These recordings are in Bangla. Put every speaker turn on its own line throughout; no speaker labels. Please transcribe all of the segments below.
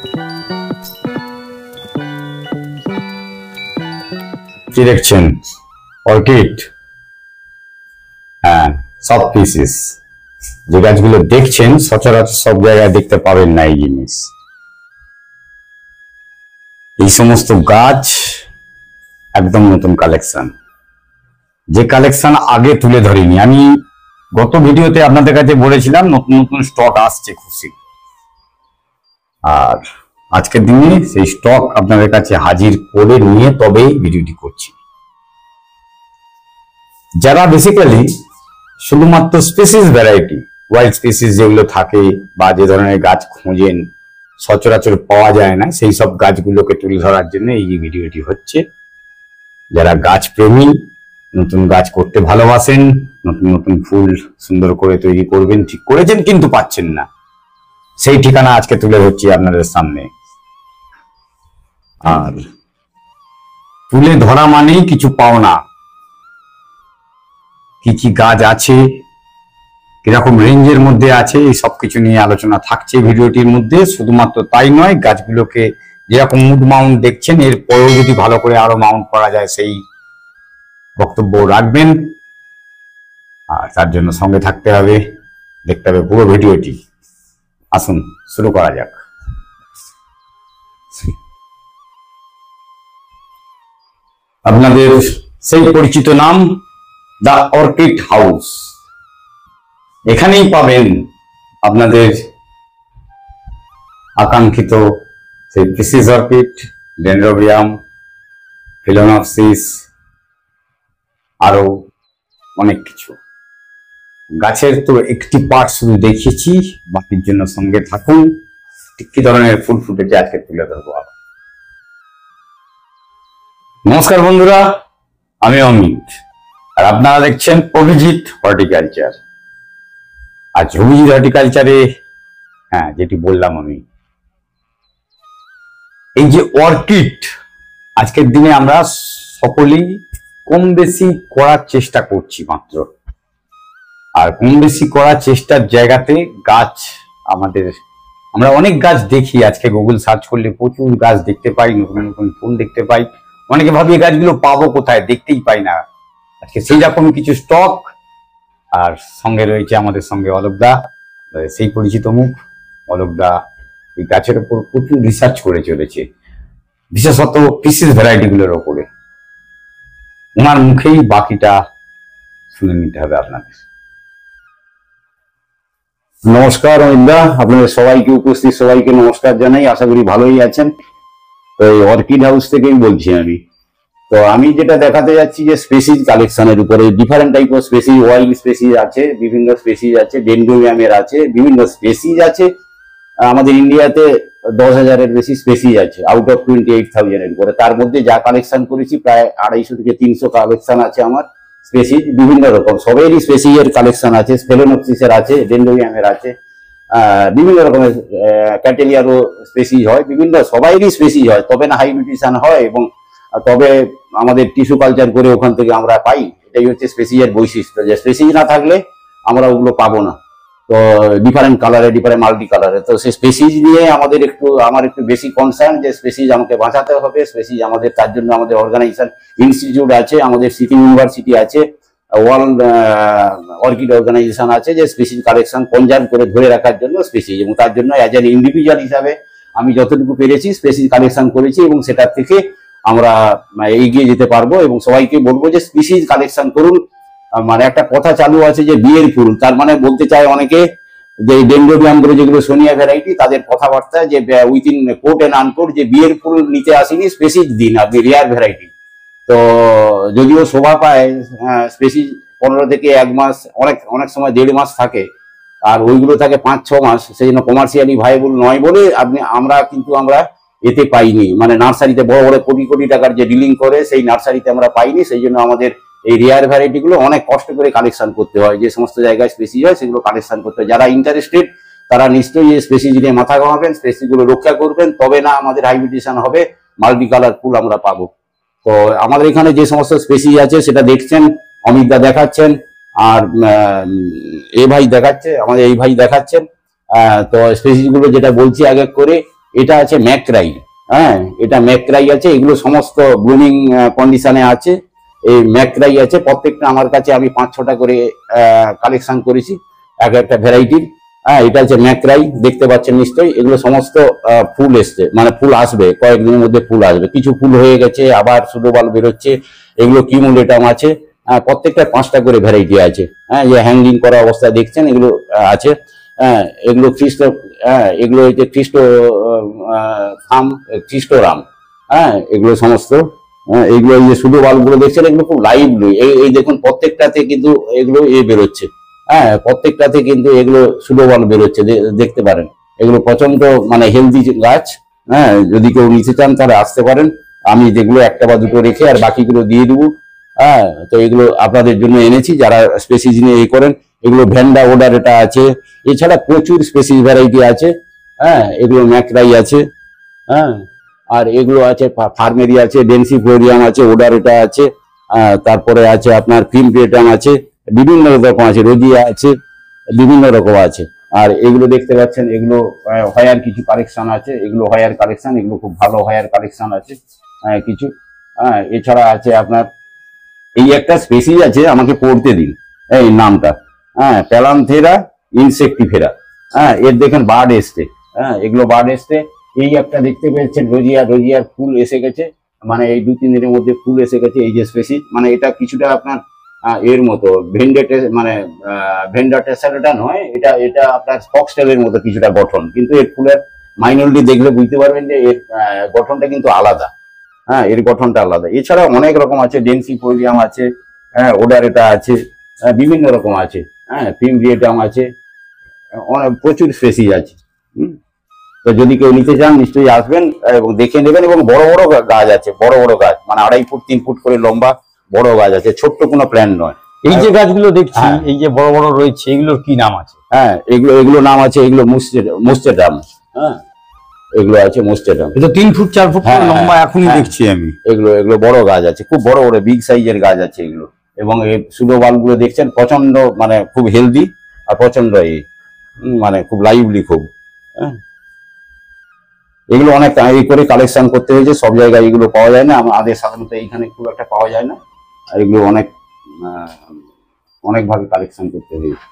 কি দেখছেন? অর্কিড। হ্যাঁ, সব পিসিস। যে গাছগুলো দেখছেন সচরাচর সব জায়গায় দেখতে পাবেন না এই জিনিস। এই সমস্ত গাছ একদম নতুন কালেকশন, যে কালেকশন আগে তুলে ধরিনি। আমি গত ভিডিওতে আপনাদের কাছে বলেছিলাম নতুন নতুন স্টক আসছে খুশি, আর আজকের দিনে সেই স্টক আপনাদের কাছে হাজির করে নিয়ে তবেই ভিডিওটি করছি। যারা বেসিক্যালি শুধুমাত্র স্পেসিস ভ্যারাইটি, ওয়াইল্ড স্পেসিস যেগুলো থাকে বা যে ধরনের গাছ খোঁজেন সচরাচর পাওয়া যায় না, সেই সব গাছগুলোকে তুলে ধরার জন্য এই যে ভিডিওটি হচ্ছে। যারা গাছ প্রেমী, নতুন গাছ করতে ভালোবাসেন, নতুন নতুন ফুল সুন্দর করে তৈরি করবেন, ঠিক করেছেন কিন্তু পাচ্ছেন না, সেই ঠিকানা আজকে তুলে ধরছি আপনাদের সামনে। আর তুলে ধরা মানেই কিছু পাওনা, কি কি গাছ আছে, কিরকম রেঞ্জের মধ্যে আছে, এই সবকিছু নিয়ে আলোচনা থাকছে ভিডিওটির মধ্যে। শুধুমাত্র তাই নয়, গাছগুলোকে যেরকম মুড মাউন্ট দেখছেন এর পরেও যদি ভালো করে আরো মাউন্ট করা যায় সেই বক্তব্য রাখবেন। আর তার জন্য সঙ্গে থাকতে হবে, দেখতে হবে পুরো ভিডিওটি। আসুন শুরু করা যাক। আপনাদের সেই পরিচিত নাম দ্য অর্কিড হাউস। এখানেই পাবেন আপনাদের আকাঙ্ক্ষিত সেই পিসিস অর্কিড, ডেনড্রোবিয়াম, ফিলোনপসিস, আরো অনেক কিছু। গাছের তো একটি পার্ট শুধু দেখিয়েছি, বাকির জন্য সঙ্গে থাকুন। ঠিক কি ধরনের ফুল ফুটেছে আজকে তুলে ধরবো। নমস্কার বন্ধুরা, আমি অমিত, আর আপনারা দেখছেন অভিজিৎ হর্টিকালচার। আজ অভিজিৎ হর্টিকালচারে যেটি বললাম আমি, এই যে অর্কিড, আজকের দিনে আমরা সকলেই কম বেশি করার চেষ্টা করছি মাত্র। আর কম বেশি করার চেষ্টার জায়গাতে গাছ আমরা অনেক গাছ দেখি। আজকে গুগল সার্চ করলে প্রচুর গাছ দেখতে পাই, নতুন নতুন ফুল দেখতে পাই। অনেকে ভাবি এই গাছগুলো পাবো কোথায়, দেখতেই পাই না। আজকে সেই রকম কিছু স্টক, আর সঙ্গে রয়েছে আমাদের সঙ্গে অলোকদা, সেই পরিচিত মুখ। অলোকদা এই গাছের উপর প্রচুর রিসার্চ করে চলেছে, বিশেষত পিসিস ভ্যারাইটি গুলোর ওপরে। ওনার মুখেই বাকিটা শুনে নিতে হবে আপনাদের।
নমস্কার অমিতদা, আপনাদের সবাইকে, উপস্থিত সবাইকে নমস্কার জানাই। আশা করি ভালোই আছেন। তো এই অর্কিড হাউস থেকেই বলছি আমি। তো আমি যেটা দেখাতে যাচ্ছি যে স্পেসিস কালেকশনের উপরে different type of species, wild species আছে, বিভিন্ন স্পেসিস আছে, ডেনড্রোবিয়ামের আছে, বিভিন্ন স্পেসিস আছে। আমাদের ইন্ডিয়াতে 10,000-এর বেশি স্পেসিস আছে, আউট অফ 28,000-এর উপরে। তার মধ্যে যা কালেকশন করেছি প্রায় 250 থেকে 300 কালেকশন আছে আমার স্পেসিস। বিভিন্ন রকম সবেরই স্পেসিসের কালেকশন আছে, ফেলোনপসিসের আছে, ডেনড্রোবিয়ামের আছে, বিভিন্ন রকমের ক্যাটেলিয়ারও স্পেসিস হয়, বিভিন্ন সবাইরই স্পেসিস হয়, তবে না হাইব্রিডিশন হয় এবং তবে আমাদের টিস্যু কালচার করে ওখান থেকে আমরা পাই। এটাই হচ্ছে স্পেসিসের বৈশিষ্ট্য, যে স্পেসিস না থাকলে আমরা ওগুলো পাবো না। তো ডিফারেন্ট কালারে, ডিফারেন্ট মাল্টি কালারে। তো সেই স্পেসিস নিয়ে আমার একটু বেশি কনসার্ন, যে স্পেসিস আমাকে বাঁচাতে হবে। স্পেসিস আমাদের, তার জন্য আমাদের অর্গানাইজেশন ইনস্টিটিউট আছে, আমাদের সিটি ইউনিভার্সিটি আছে, ওয়ার্ল্ড অর্কিড অর্গানাইজেশন আছে, যে স্পেসিস কালেকশন কনজার্ভ করে ধরে রাখার জন্য স্পেসিস। এবং তার জন্য অ্যাজ অ্যান ইন্ডিভিজুয়াল হিসাবে আমি যতটুকু পেরেছি স্পেসিস কালেকশন করেছি, এবং সেটার থেকে আমরা এগিয়ে যেতে পারবো। এবং সবাইকে বলবো যে স্পেসিস কালেকশন করুন। মানে একটা কথা চালু আছে যে বিয়ের ফুল, তার মানে বলতে চায় অনেকে যে ডেনড্রোবিয়াম গুলো যেগুলো সোনিয়া ভ্যারাইটি, তাদের কথাবার্তা যে উইথিন কোট এন্ড আনকোট যে বিয়ের ফুল নিতে আসেনি, স্পেসিস দিন আপনি, রেয়ার ভ্যারাইটি। তো যদিও শোভা পায় স্পেসিস 15 থেকে 1 মাস, অনেক সময় 1.5 মাস থাকে, আর ওইগুলো থাকে 5-6 মাস। সেই জন্য কমার্শিয়ালি ভাইবল নয় বলে আমরা এতে পাইনি। মানে নার্সারিতে বড় বড় কোটি কোটি টাকার যে ডিলিং করে সেই নার্সারিতে আমরা পাইনি। সেই জন্য আমাদের এই রেয়ার ভ্যারাইটি গুলো অনেক কষ্ট করে কালেকশন করতে হয়। যে সমস্ত জায়গায় স্পেসিস হয় সেগুলো কালেকশন করতে হয়। যারা ইন্টারেস্টেড তারা নিশ্চয়ই এই স্পেসিস নিয়ে মাথা ঘামাবেন, স্পেসিস গুলো রক্ষা করবেন, তবে না আমাদের হাইব্রিডেশন হবে, মাল্টি কালার ফুল আমরা পাবো। তো আমাদের এখানে যে সমস্ত স্পেসিস আছে সেটা দেখছেন, অমিতদা দেখাচ্ছেন, আর এই ভাই দেখাচ্ছেন। তো স্পেসিস গুলো যেটা বলছি আগে করে, এটা আছে ম্যাকরাই। হ্যাঁ, এটা ম্যাকরাই আছে, এগুলো সমস্ত ব্লুমিং কন্ডিশনে আছে। এই ম্যাকরাই আছে প্রত্যেকটা আমার কাছে, আমি 5-6টা করে কালেকশন করেছি এক একটা ভ্যারাইটির। হ্যাঁ, এটা হচ্ছে ম্যাকরাই, দেখতে পাচ্ছেন নিশ্চয়ই। এগুলো সমস্ত ফুল এসছে, মানে ফুল আসবে কয়েকদিনের মধ্যে, ফুল আসবে। কিছু ফুল হয়ে গেছে, আবার সুডোবাল বেরোচ্ছে। এগুলো কিমুলেটাম আছে। প্রত্যেকটা 5টা করে ভ্যারাইটি আছে। হ্যাঁ, যে হ্যাঙ্গিং করা অবস্থায় দেখছেন এগুলো আছে। হ্যাঁ, এগুলো খ্রিস্ট, হ্যাঁ এগুলো হচ্ছে খ্রিস্টোরাম। হ্যাঁ, এগুলো সমস্ত, এইগুলো এই যে শুধু বাল্বগুলো দেখছেন এগুলো খুব লাইভলি। এই দেখুন প্রত্যেকটাতে কিন্তু এগুলো বেরোচ্ছে। হ্যাঁ, প্রত্যেকটাতে কিন্তু এগুলো শুধু বাল্ব বেরোচ্ছে, দেখতে পারেন। এগুলো প্রচন্ড মানে হেলদি গাছ। হ্যাঁ, যদি কেউ নিতে চান তাহলে আসতে পারেন। আমি যেগুলো একটা বা দুটো রেখে আর বাকিগুলো দিয়ে দেবো। হ্যাঁ, তো এগুলো আপনাদের জন্য এনেছি যারা স্পেসিস নিয়ে করেন। এগুলো ভ্যান্ডা অর্ডার এটা আছে। এছাড়া প্রচুর স্পেসিস ভ্যারাইটি আছে। হ্যাঁ, এগুলো ম্যাকরাই আছে। হ্যাঁ, আর এগুলো আছে ফার্মেরি আছে, ডেন্সিফ্লোরিয়াম আছে, ওডার এটা আছে। তারপরে আছে আপনার ফিল্মপ্রেটাম আছে, বিভিন্ন রকম আছে, রোজিয়া আছে, বিভিন্ন রকম আছে। আর এগুলো দেখতে পাচ্ছেন এগুলো হয়ার কিছু কালেকশন আছে। এগুলো হয়ার কালেকশন, এগুলো খুব ভালো হয়ার কালেকশন আছে কিছু। এছাড়া আছে আপনার এই একটা স্পেসিস আছে, আমাকে পড়তে দিন এই নামটা। হ্যাঁ, প্যালান্থেরা ইনসেক্টিফেরা। হ্যাঁ, এর দেখেন বার্ড এসছে। হ্যাঁ, এগুলো বার্ড এসছে। এই একটা দেখতে পেয়েছেন রোজিয়ার ফুল এসে গেছে, মানে এই 2-3 দিনের মধ্যে ফুল এসে গেছে। এই যে স্পেসিস, মানে এটা কিছুটা আপনার এর মতো মানে ভেন্ডাটেসারটা নয়, এটা আপনার ফক্সটেলের মতো কিছুটা গঠন, কিন্তু এর ফুলের মাইনরলি দেখলে বুঝতে পারবেন যে এর গঠনটা কিন্তু আলাদা। হ্যাঁ, এর গঠনটা আলাদা। এছাড়া অনেক রকম আছে, ডেন্সিফ্লোরিয়াম আছে, হ্যাঁ ওডার এটা আছে, বিভিন্ন রকম আছে। হ্যাঁ, ফিমব্রিয়েটাম আছে, প্রচুর স্পেসিস আছে। তো যদি কেউ নিতে চান নিশ্চয়ই আসবেন এবং দেখে নেবেন। এবং বড় বড় গাছ আছে, বড় বড় গাছ, মানে 2.5 ফুট 3 ফুট করে লম্বা বড় গাছ আছে, ছোট্ট কোনো প্ল্যান্ট নয়।
এই যে গাছগুলো দেখছি, এই যে বড় বড় রয়েছে, এগুলোর কি নাম আছে?
হ্যাঁ, এগুলো নাম আছে, এগুলো মোস্টেটাম। হ্যাঁ, এগুলো আছে মোস্টেটাম।
এটা 3 ফুট 4 ফুট লম্বা এখনই দেখছি আমি।
এগুলো বড় গাছ আছে, খুব বড় বড় বিগ সাইজের গাছ আছে এগুলো। এবং এই সুডো বাল্বগুলো দেখছেন প্রচন্ড, মানে খুব হেলদি আর প্রচন্ড মানে খুব লাইভলি খুব। হ্যাঁ, এগুলো অনেক এই করে কালেকশন করতে হয়েছে, সব জায়গায় এগুলো পাওয়া যায় না, আমাদের সাধারণত এইখানে খুব একটা পাওয়া যায় না। আর এগুলো অনেক ভাবে কালেকশন করতে হয়েছে।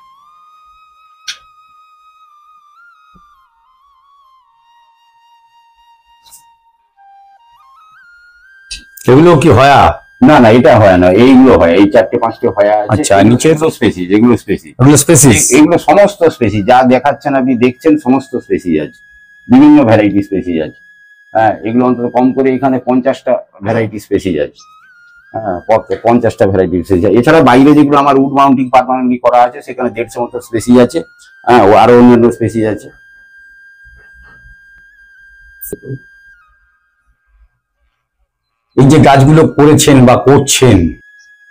এগুলো কি হয়া?
না না, এটা হয় না, এইগুলো হয়, এই 4-5টে হয়া আছে।
আচ্ছা, নিচে তো
স্পেসিস, এগুলো স্পেসিস, এগুলো সমস্ত স্পেসিস যা দেখাচ্ছেন আপনি দেখছেন, সমস্ত স্পেসিস আছে, বিভিন্ন ভ্যারাইটি স্পেসিস আছে। হ্যাঁ, এগুলো অন্তত কম করে এখানে 50টা ভ্যারাইটি স্পেসিস আছে। হ্যাঁ, 50টা ভ্যারাইটি স্পেসিস। এছাড়া বাইরে যেগুলো আমার উড মাউন্টিং পার্মানেন্টলি করা আছে, সেখানে 150 মতো স্পেসিস আছে। হ্যাঁ, ও আরো অন্যান্য স্পেসিস আছে।
এই যে গাছগুলো করেছেন বা করছেন,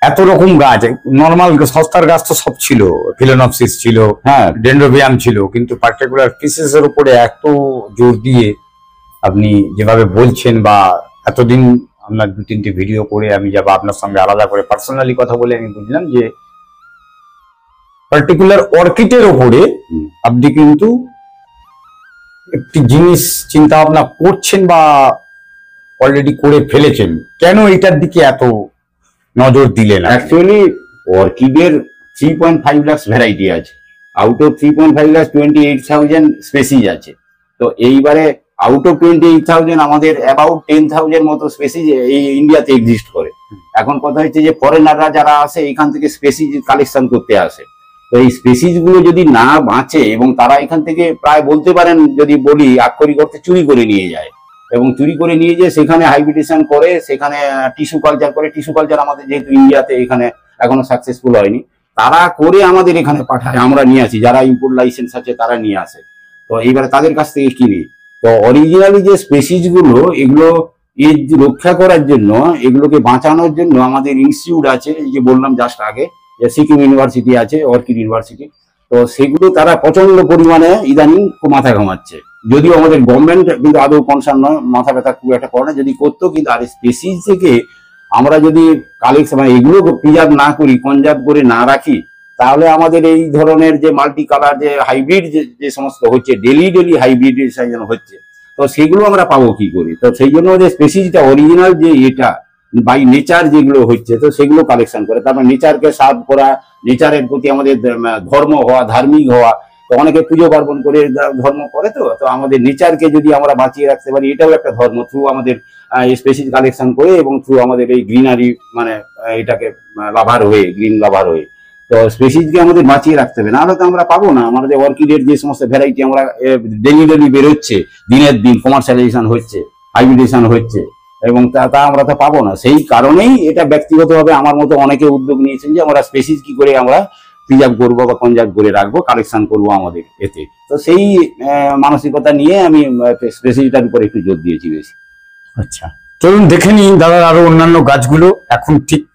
এত রকম গাছ, নর্মাল সস্তার গাছ তো সব ছিল, ফিলোনপসিস ছিল,
হ্যাঁ,
ডেন্ড্রোবিয়াম ছিল, কিন্তু পার্টিকুলার পিসেসের উপরে এত জোর দিয়ে আপনি যেভাবে বলছেন, বা এতদিন আপনার 2-3টে ভিডিও করে আমি যাবো আপনার সঙ্গে আলাদা করে পার্সোনালি কথা বলে আমি বুঝলাম যে পার্টিকুলার অর্কিডের ওপরে আপনি কিন্তু একটি জিনিস চিন্তা ভাবনা করছেন বা অলরেডি করে ফেলেছেন। কেন এটার দিকে এত নজর দিলেন?
অ্যাকচুয়ালি অর্কিডের 3.5 লাখ ভ্যারাইটি আছে। আউট অফ 3.5 লাখ 28,000 স্পেসিস আছে। তো এইবারে আউট অফ 28,000 আমাদের অ্যাবাউট 10,000 মতো স্পেসিস এই ইন্ডিয়াতে এক্সিস্ট করে। এখন কথা হচ্ছে যে ফরেনাররা যারা আসে এখান থেকে স্পেসিস কালেকশন করতে আসে। তো এই স্পেসিস গুলো যদি না বাঁচে, এবং তারা এখান থেকে প্রায় বলতে পারেন, যদি বলি আক্ষরিক অর্থে চুরি করে নিয়ে যায়, এবং চুরি করে নিয়ে যেয়ে সেখানে হাইব্রিডেশন করে, সেখানে টিস্যু কালচার করে। টিস্যু কালচার আমাদের যেহেতু ইন্ডিয়াতে এখানে এখনো সাকসেসফুল হয়নি, তারা করে আমাদের এখানে পাঠায়, আমরা নিয়ে আসি, যারা ইম্পোর্ট লাইসেন্স আছে তারা নিয়ে আসে। তো এইবারে তাদের কাছ থেকে কিনি। তো অরিজিনালি যে স্পেসিস গুলো, এগুলো এর রক্ষা করার জন্য, এগুলোকে বাঁচানোর জন্য আমাদের ইনস্টিটিউট আছে, এই যে বললাম জাস্ট আগে, যে সিকিম ইউনিভার্সিটি আছে, অর্কিড ইউনিভার্সিটি। তো সেগুলো তারা প্রচন্ড পরিমাণে ইদানিং মাথা ঘামাচ্ছে। যদিও আমাদের গভর্নমেন্ট কিন্তু আদৌ কনসার্ন নয়, মাথা ব্যথা খুব একটা করে না, যদি করতো। কিন্তু আর স্পেসিস থেকে আমরা যদি কালেকশন, মানে এগুলো প্রিজার্ভ না করি, কনজার্ভ করে না রাখি, তাহলে আমাদের এই ধরনের যে মাল্টি কালার, যে হাইব্রিড যে সমস্ত হচ্ছে, ডেলি হাইব্রিডেশন হচ্ছে, তো তো সেগুলো আমরা পাবো কি করে? তো সেই জন্য যে স্পেসিসটা অরিজিনাল যে এটা বাই নেচার যেগুলো হচ্ছে, তো সেগুলো কালেকশন করে। তারপর নেচারকে সার্ভ করা, নেচারের প্রতি আমাদের ধর্ম হওয়া, ধার্মিক হওয়া। তো অনেকে পুজো পার্বণ করে ধর্ম করে, তো তো আমাদের নেচারকে যদি আমরা বাঁচিয়ে রাখতে পারি, এটাও একটা ধর্ম, থ্রু আমাদের স্পেসিস কালেকশন করে এবং থ্রু আমাদের এই গ্রিনারি মানে এটাকে লাভার হয়ে, গ্রিন লাভার হয়ে। তো স্পেসিসকে আমাদের বাঁচিয়ে রাখতে হবে, নাহলে তো আমরা পাবো না। আমাদের অর্কিডের যে সমস্ত ভ্যারাইটি আমরা ডেলি ডেলি বেরোচ্ছে, দিনের দিন কমার্শিয়ালাইজেশন হচ্ছে, হাইব্রিডেশন হচ্ছে, এবং তা আমরা তো পাবো না। সেই কারণেই এটা ব্যক্তিগতভাবে আমার মতো অনেকে উদ্যোগ নিয়েছেন যে আমরা স্পেসিস কি করে আমরা প্রিজার্ভ করবো বা কনজার্ভ করে রাখবো, কালেকশন করবো আমাদের এতে। তো সেই মানসিকতা নিয়ে আমি স্পেসিসটার উপর একটু জোর দিয়েছি বেশি।
আচ্ছা, চলুন দেখে নিন দাদার আরো অন্যান্য গাছগুলো এখন ঠিক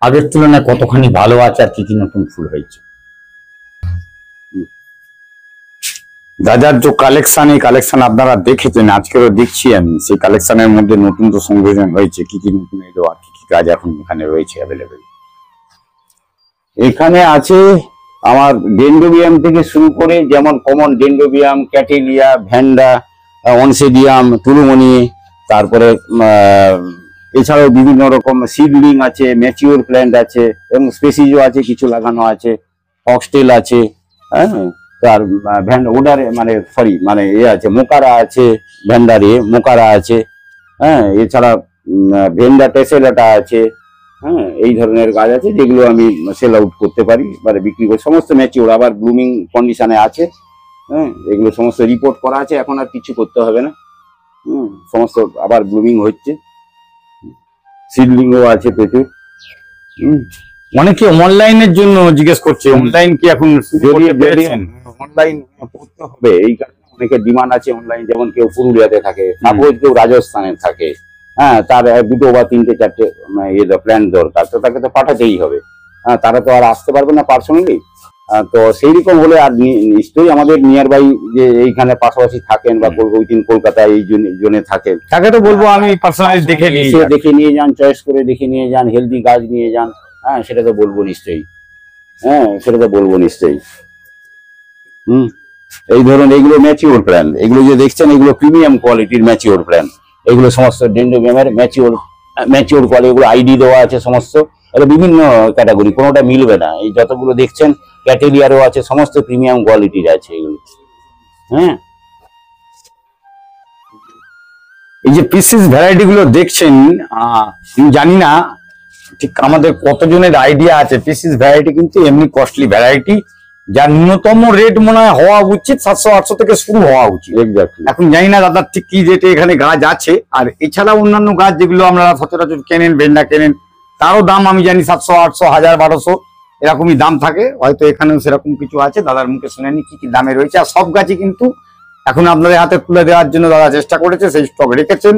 আগের তুলনায় কতখানি ভালো আছে আর কি কি নতুন ফুল হয়েছে। দাদার যে কালেকশন, এই কালেকশন আপনারা দেখেছেন, আজকেও দেখছি আমি। সেই কালেকশনের মধ্যে নতুন তো সংযোজন হয়েছে, কি কি নতুন এলো আর কি কি গাছ এখন এখানে রয়েছে অ্যাভেলেবেল।
এখানে আছে আমার ডেন্ড্রোবিয়াম থেকে শুরু করে, যেমন common dendrobium, cattleya, vanda, অনসেডিয়াম, Tulumoni, তারপরে এছাড়াও বিভিন্ন রকম সিডলিং আছে, ম্যাচিওর প্ল্যান্ট আছে, এবং স্পেসিসও আছে, কিছু লাগানো আছে, ফক্সটেল আছে, হ্যাঁ। তার ওডারে মানে সরি মানে আছে, মোকারা আছে, ভ্যান্ডারে মোকারা আছে, হ্যাঁ। এছাড়া ভেন্ডা টেসেলাটা আছে, হ্যাঁ। এই ধরনের গাছ আছে যেগুলো আমি সেল আউট করতে পারি, মানে বিক্রি করি। সমস্ত ম্যাচিওর, আবার ব্লুমিং কন্ডিশনে আছে, হ্যাঁ। এগুলো সমস্ত রিপোর্ট করা আছে, এখন আর কিছু করতে হবে না, সমস্ত আবার ব্লুমিং হচ্ছে। সিডলিংও আছে প্রচুর।
অনেকে অনলাইনের জন্য জিজ্ঞেস করছে, অনলাইন কি এখন
অনলাইন করতে হবে, এই কারণে অনেকের ডিমান্ড আছে অনলাইন। যেমন কেউ পুরুলিয়াতে থাকে, সাপোজ কেউ রাজস্থানে থাকে, হ্যাঁ, তার দুটো বা তিনটে চারটে প্ল্যান দরকার, তো তাকে তো পাঠাতেই হবে, হ্যাঁ। তারা তো আর আসতে পারবে না পার্সোনালি। তো সেই রকম হলে আর নিশ্চয়ই আমাদের নিয়ার বাই যে এইখানে পাশাপাশি থাকেন বা উইদিন কলকাতায় এই জোনে থাকেন,
তাকে তো বলবো আমি পার্সোনালি দেখে
নিয়ে যান, চয়েস করে দেখে নিয়ে যান, হেলদি গাছ নিয়ে যান, হ্যাঁ। সেটা তো বলবো নিশ্চয়ই, হ্যাঁ, সেটা তো বলবো নিশ্চয়ই। এই ধরুন এগুলো ম্যাচিওর প্ল্যান, এগুলো যে দেখছেন এগুলো প্রিমিয়াম কোয়ালিটির ম্যাচিওর প্ল্যান। এগুলো সমস্ত ডেন্ড্রোবিয়ামের ম্যাচিওর কোয়ালিটি, এগুলো আইডি দেওয়া আছে সমস্ত। এটা বিভিন্ন ক্যাটাগরি, কোনোটা মিলবে না। এই যতগুলো দেখছেন ক্যাটেলিয়ারও আছে, সমস্ত প্রিমিয়াম কোয়ালিটির আছে এগুলো, হ্যাঁ।
এই যে পিসিস ভ্যারাইটি গুলো দেখছেন, আমি জানি না ঠিক আমাদের কতজনের আইডিয়া আছে। পিসিস ভ্যারাইটি কিন্তু এমনি কস্টলি ভ্যারাইটি, যার ন্যূনতম রেট মনে হয় হওয়া উচিত 700-800 থেকে শুরু হওয়া উচিত। এখন জানি না দাদার ঠিক কি রেটে এখানে গাছ আছে। আর এছাড়া অন্যান্য গাছ যেগুলো আমরা সচরাচর কেনেন, ভেন্ডা কেনেন, তারও দাম আমি জানি 700-800, 1000-1200 এরকমই দাম থাকে। হয়তো এখানেও সেরকম কিছু আছে, দাদার মুখে শুনে নি কি কি দামে রয়েছে। আর সব গাছই কিন্তু এখন আপনাদের হাতে তুলে দেওয়ার জন্য দাদা চেষ্টা করেছে, সেই স্টক রেখেছেন,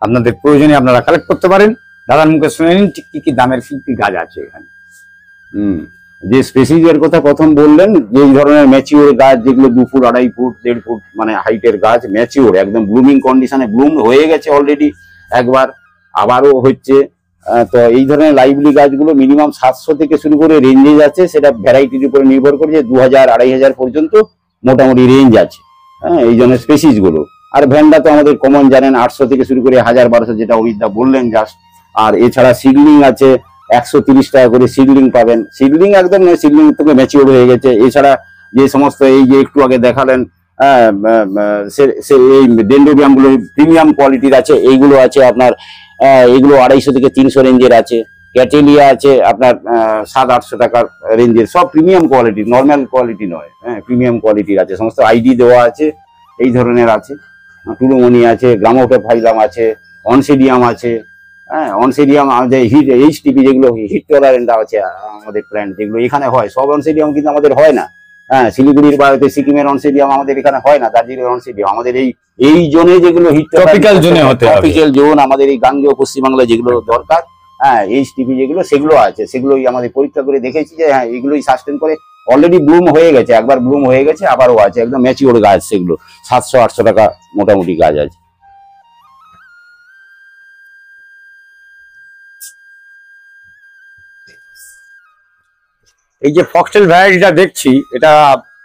আপনাদের প্রয়োজনে আপনারা কালেক্ট করতে পারেন। দাদার মুখে শুনে নিন ঠিক কি কি দামের কি কি গাছ আছে এখানে।
যে স্পেসিসের কথা প্রথম বললেন, যে এই ধরনের ম্যাচিওর গাছ যেগুলো 2 ফুট, 2.5 ফুট, 1.5 ফুট মানে হাইটের গাছ, ম্যাচিওর একদম ব্লুমিং কন্ডিশনে, ব্লুম হয়ে গেছে অলরেডি একবার, আবারও হচ্ছে। তো এই ধরনের লাইভলি গাছগুলো মিনিমাম 700 থেকে শুরু করে রেঞ্জেস আছে, সেটা ভ্যারাইটির উপরে নির্ভর করে, যে 2000-2500 পর্যন্ত মোটামুটি রেঞ্জ আছে, হ্যাঁ, এই জন্য স্পেসিস গুলো। আর ভ্যান্ডা তো আমাদের কমন জানেন, 800 থেকে শুরু করে 1000-1200, যেটা অমিতদা বললেন জাস্ট। আর এছাড়া সিডলিং আছে, 130 টাকা করে সিডলিং পাবেন। সিডলিং একদম সিডলিং থেকে ম্যাচিওর হয়ে গেছে। এছাড়া যে সমস্ত এই যে একটু আগে দেখালেন এই ডেন্ড্রোবিয়াম গুলো প্রিমিয়াম কোয়ালিটির আছে, এইগুলো আছে আপনার, এগুলো 250 থেকে 300 রেঞ্জের আছে। ক্যাটেলিয়া আছে আপনার 700-800 টাকার রেঞ্জের, সব প্রিমিয়াম কোয়ালিটি, নর্মাল কোয়ালিটি নয়, হ্যাঁ, প্রিমিয়াম কোয়ালিটির আছে, সমস্ত আইডি দেওয়া আছে, এই ধরনের আছে। টুলুমণি আছে, গ্রামোটোফাইলাম আছে, অনসেডিয়াম আছে, হ্যাঁ। অনসেডিয়াম যে হিট এইচটিপি যেগুলো হিট টলারেন্ট আছে আমাদের প্ল্যান্ট যেগুলো এখানে হয়, সব অনসেডিয়াম কিন্তু আমাদের হয় না, হ্যাঁ। শিলিগুড়ির বা সিকিমের অনসেডিয়াম আমাদের এখানে হয় না, দার্জিলিংয়ের অনসেডিয়াম আমাদের এই জোনে যেগুলো হিট
ট্রপিক্যাল জোনে হতে হবে,
ট্রপিক্যাল জোন আমাদের এই গাঙ্গেয় পশ্চিমবাংলায় যেগুলো দরকার, হ্যাঁ, এইচটিপি যেগুলো সেগুলো আছে, সেগুলোই আমাদের পরীক্ষা করে দেখেছি যে হ্যাঁ এগুলোই সাস্টেন করে। অলরেডি ব্লুম হয়ে গেছে, একবার ব্লুম হয়ে গেছে, আবারও আছে, একদম ম্যাচিওর গাছ সেগুলো। 700-800 টাকা মোটামুটি গাছ আছে।
এই যে ফক্সটেল ভ্যারাইটিটা দেখছি, এটা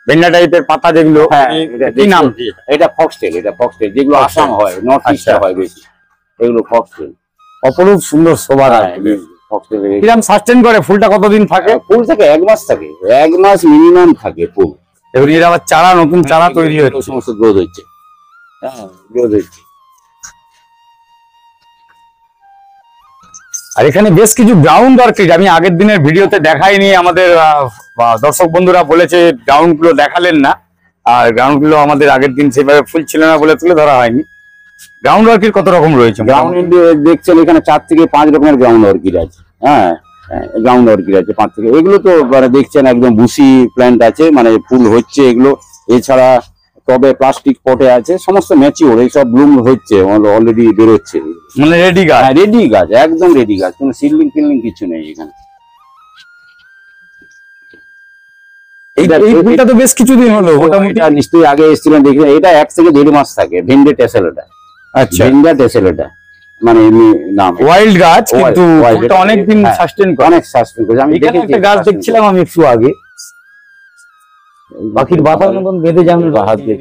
ভেন্ডা টাইপের পাতা যেগুলো,
হ্যাঁ,
কি নাম?
এটা ফক্সটেল, যেগুলো আসাম হয়, নর্থ ইস্টে হয় বেশি, এগুলো ফক্সটেল।
অপরূপ সুন্দর শোভা।
ফক্সটেল
কিরম সাস্টেন করে? ফুলটা কতদিন থাকে?
ফুল থাকে 1 মাস থাকে, 1 মাস মিনিমাম থাকে ফুল।
এবার এর আবার চারা, নতুন চারা তৈরি হচ্ছে,
সমস্ত গ্রোথ হচ্ছে। হ্যাঁ, গ্রোথ হচ্ছে।
আর এখানে বেশ কিছু গ্রাউন্ড অর্কিড আমি আগের দিনের ভিডিওতে দেখাইনি, আমাদের দর্শক বন্ধুরা বলেছে গ্রাউন্ড গুলো দেখালেন না, আর গ্রাউন্ড গুলো আমাদের আগের দিন সেভাবে ফুল ছিল না বলে তুলে ধরা হয়নি। গ্রাউন্ড অর্কিড কত রকম রয়েছে?
গ্রাউন্ড দেখছেন এখানে 4 থেকে 5 রকমের গ্রাউন্ড অর্কিড আছে। হ্যাঁ, গ্রাউন্ড অর্কিড আছে 5 থেকে। এগুলো তো মানে দেখছেন একদম বুসি প্ল্যান্ট আছে, মানে ফুল হচ্ছে এগুলো। এছাড়া তবে প্লাস্টিক পটে আছে, সমস্ত ম্যাচিওর, এইসব ব্লুম হচ্ছে, অলরেডি বেরোচ্ছে,
মানে রেডি গাছ।
রেডি গাছ, একদম রেডি গাছ, কোনো সিডলিং ফিল্ডিং কিছু নেই এখানে।
এই ফুলটা তো বেশ কিছুদিন হলো মোটামুটি।
নিশ্চয়ই আগে এসেছিলেন, দেখলেন। এটা 1 থেকে 1.5 মাস থাকে, ভেন্ডে টেসেলেটা।
আচ্ছা,
ভেন্ডা টেসেলেটা মানে এমনি নাম,
ওয়াইল্ড গাছ, কিন্তু
এটা
অনেকদিন সাস্টেন করে,
অনেক সাসপেন্ড করে। আমি
এখানে একটা গাছ দেখছিলাম আমি একটু আগে, পাখির বাতার মতন বেঁধে যেমন হাত দিয়ে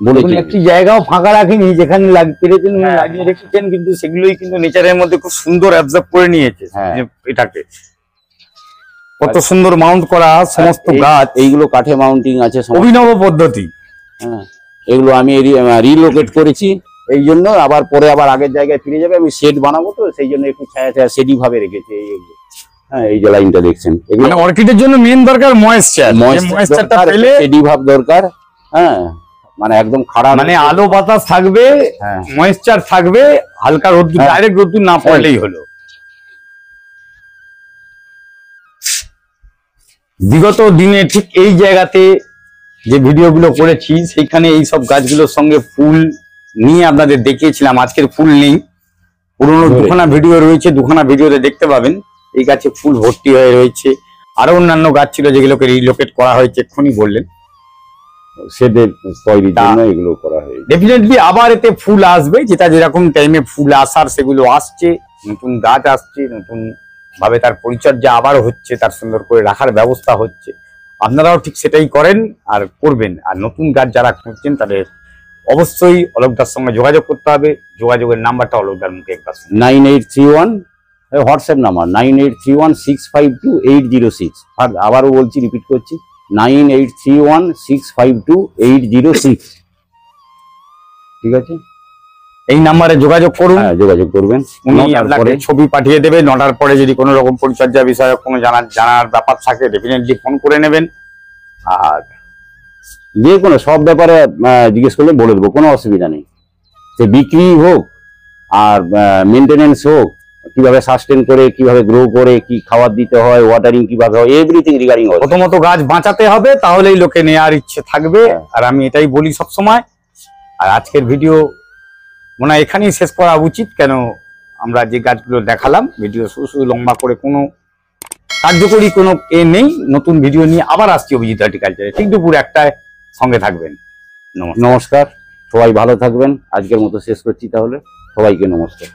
বলেছেন। একটি জায়গাও ফাঁকা রাখেনি যেখানে পেরেছেন লাগিয়ে রেখেছেন, কিন্তু সেগুলোই কিন্তু নেচারের মধ্যে খুব সুন্দর অ্যাবজর্ব করে নিয়েছে এটাকে। কত সুন্দর মাউন্ট করা সমস্ত গাছ,
এইগুলো কাঠে মাউন্টিং আছে,
অভিনব পদ্ধতি।
হ্যাঁ, এগুলো আমি রিলোকেট করেছি, এই জন্য আবার পরে আবার আগের জায়গায় ফিরে যাবে। আমি শেড বানাবো, তো সেই জন্য একটু ছায়া ছায়া শেডি ভাবে রেখেছি এইগুলো। হ্যাঁ, এই যে লাইনটা দেখছেন,
মানে অর্কিডের জন্য মেন দরকার ময়েশ্চার, ময়েশ্চারটা পেলে
শেডি ভাব দরকার। হ্যাঁ, মানে একদম খারাপ,
মানে আলো বাতাস থাকবে, ময়েশ্চার থাকবে, হালকা রোদ্দুর, ডাইরেক্ট রোদ্দুর না পড়লেই হলো। বিগত দিনে ঠিক এই জায়গাতে যে ভিডিওগুলো করেছি, সেইখানে এই সব গাছগুলোর সঙ্গে ফুল নিয়ে আপনাদের দেখিয়েছিলাম। আজকের ফুল নেই, পুরোনো 2খানা ভিডিও রয়েছে, 2খানা ভিডিওতে দেখতে পাবেন এই গাছে ফুল ভর্তি হয়ে রয়েছে। আরো অন্যান্য গাছ ছিল যেগুলোকে রিলোকেট করা হয়েছে, এক্ষুনি বললেন,
শেডের তৈরির জন্য এগুলো করা হয়েছে।
ডেফিনেটলি আবার এতে ফুল আসবে, যেটা যেরকম টাইমে ফুল আসার সেগুলো আসছে, নতুন গাছ আসছে, নতুন ভাবে তার পরিচর্যা আবার হচ্ছে, তার সুন্দর করে রাখার ব্যবস্থা হচ্ছে। আপনারাও ঠিক সেটাই করেন আর করবেন। আর নতুন গাছ যারা খুঁজছেন তাদের অবশ্যই অলোকদার সঙ্গে যোগাযোগ করতে হবে। যোগাযোগের নাম্বারটা অলোকদার মুখে একবার
9831 হোয়াটসঅ্যাপ নাম্বার 9831652806। আর আবারও বলছি, রিপিট করছি, 9831652806। ঠিক আছে,
এই নাম্বারে যোগাযোগ করুন।
হ্যাঁ, যোগাযোগ করবেন।
উনি আপনাকে ছবি পাঠিয়ে দেবে। 9টার পরে যদি কোনো রকম পরিচর্যা বিষয়ে কোনো জানার ব্যাপার থাকে ডেফিনেটলি ফোন করে নেবেন। আর
যে কোনো সব ব্যাপারে জিজ্ঞেস করলে বলে দেবো, কোনো অসুবিধা নেই। সে বিক্রি হোক আর মেনটেনেন্স হোক, কিভাবে সাস্টেন করে, কিভাবে গ্রো করে, কি খাবার দিতে হয়, ওয়াটারিং কিভাবে হয়, এভরিথিং রিগার্ডিং।
প্রথমত গাছ বাঁচাতে হবে, তাহলেই লোকে নেওয়ার ইচ্ছে থাকবে। আর আমি এটাই বলি সব সময়। আর আজকের ভিডিও মনে হয় এখানেই শেষ করা উচিত, কেন আমরা যে গাছগুলো দেখালাম ভিডিও শুধু লম্বা করে কোনো কার্যকরী কোনো নেই। নতুন ভিডিও নিয়ে আবার আসছি অভিজিৎ হর্টিকালচারে, ঠিক দুপুর 1টায়। সঙ্গে থাকবেন।
নমস্কার, সবাই ভালো থাকবেন। আজকের মতো শেষ করছি তাহলে, সবাইকে নমস্কার।